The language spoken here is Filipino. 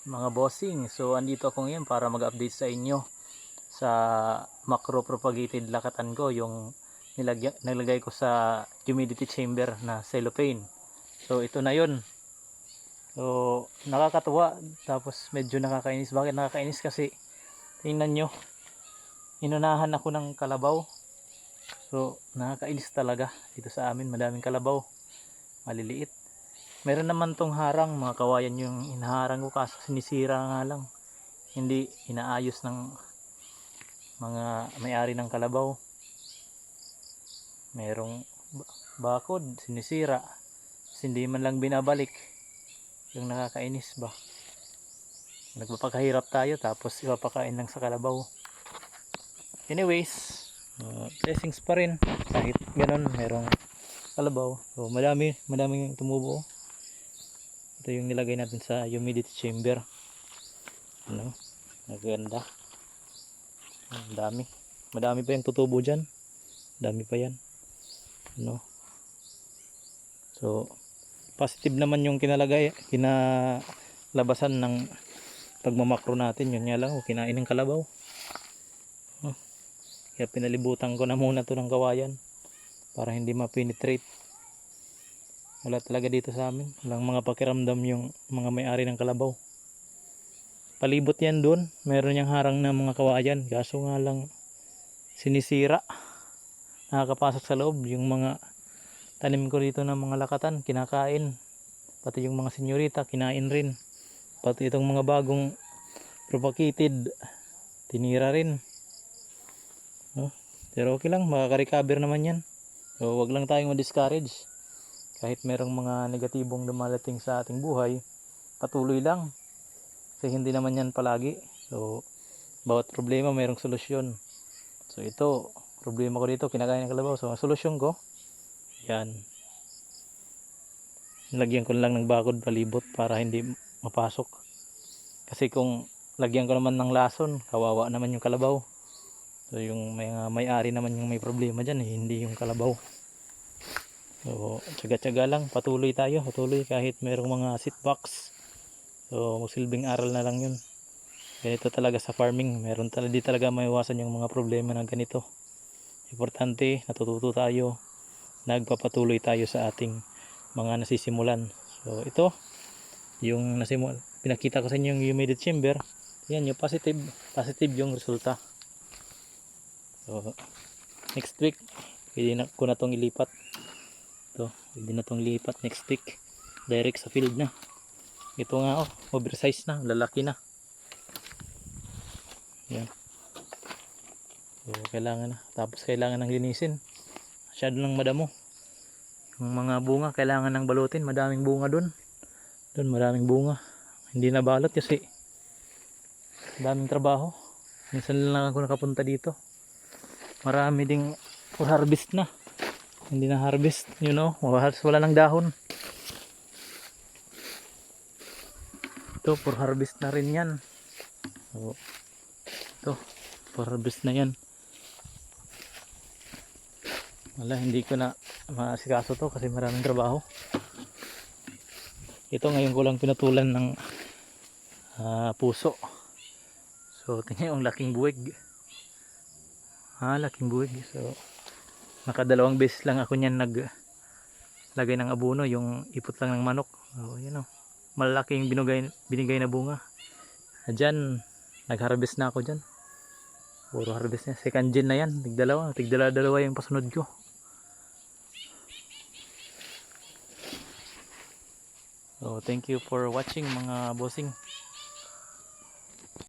mga bossing, so andito ako ngayon para mag-update sa inyo sa macro propagated lakatan ko, yung nilagay ko sa humidity chamber na cellophane. So ito na yun. So nakakatuwa, tapos medyo nakakainis. Bakit nakakainis? Kasi tingnan nyo, inunahan ako ng kalabaw. So nakakainis talaga. Dito sa amin madaming kalabaw, maliliit. Meron naman tong harang, mga kawayan yung inaharang ko, kaso sinisira nga lang, hindi inaayos ng mga may-ari ng kalabaw. Merong bakod, sinisira, hindi man lang binabalik. Yung nakakainis ba, nagpapakahirap tayo tapos ipapakain lang sa kalabaw. Anyways, blessings pa rin kahit ganun, merong kalabaw. So madaming tumubo. Ito yung nilagay natin sa humidity chamber. Ano, maganda. Madami pa yung tutubo dyan. Dami pa yan. Ano, so positive naman yung kinalabasan ng pagmamakro natin. Yun nga lang, kinain ng kalabaw. Kaya pinalibutan ko na muna to ng kawayan para hindi ma-penetrate. Wala talaga dito sa amin, walang mga pakiramdam yung mga may-ari ng kalabaw. Palibot yan doon, meron niyang harang na mga kawayan, kaso nga lang sinisira, nakakapasok sa loob. Yung mga tanim ko dito ng mga lakatan, kinakain. Pati yung mga senyorita, kinain rin. Pati itong mga bagong propagated, tinira rin. No? Pero okay lang, makaka-recover naman yan. So wag lang tayong ma-discourage. Kahit merong mga negatibong dumalating sa ating buhay, patuloy lang. Kasi hindi naman yan palagi. So bawat problema mayroong solusyon. So ito, problema ko dito, kinakain ng kalabaw. So ang solusyon ko, yan, lagyan ko lang ng bakod palibot para hindi mapasok. Kasi kung lagyan ko naman ng lason, kawawa naman yung kalabaw. So yung may-ari naman yung may problema dyan, hindi yung kalabaw. So tsaga-tsaga lang, patuloy kahit mayroong mga setbacks. So magsilbing aral na lang yun. Ganito talaga sa farming, di talaga maiwasan yung mga problema na ganito. Importante, natututo tayo, nagpapatuloy tayo sa ating mga nasisimulan. So ito, yung pinakita ko sa inyo yung humidity chamber. Yan yung positive yung resulta. So next week, pwede ko na itong ilipat. Pwede na itong lipat next week. Direct sa field na. Ito nga, oversize na, lalaki na. Yan. So kailangan na. Tapos kailangan nang linisin. Masyado nang madamo. Yung mga bunga kailangan nang balutin. Madaming bunga doon. Maraming bunga. Hindi na balot kasi daming trabaho. Minsan lang ako nakapunta dito. Marami ding for harvest na. Hindi na harvest, wala nang dahon. Ito for harvest na rin yan. So, ito for harvest na yan. Wala, hindi ko na maasikaso to kasi maraming trabaho. Ito ngayon ko lang pinutulan ng puso. So tingnan yung laking buwig. Laking buwig. So nakadalawang beses lang ako niyan naglagay ng abono, yung ipot lang ng manok. So yun, malaking binigay na bunga. Diyan nag-harvest na ako diyan. Puro harvest na. Second gen na yan. Tigdalawa yung pasunod ko. So thank you for watching mga bossing.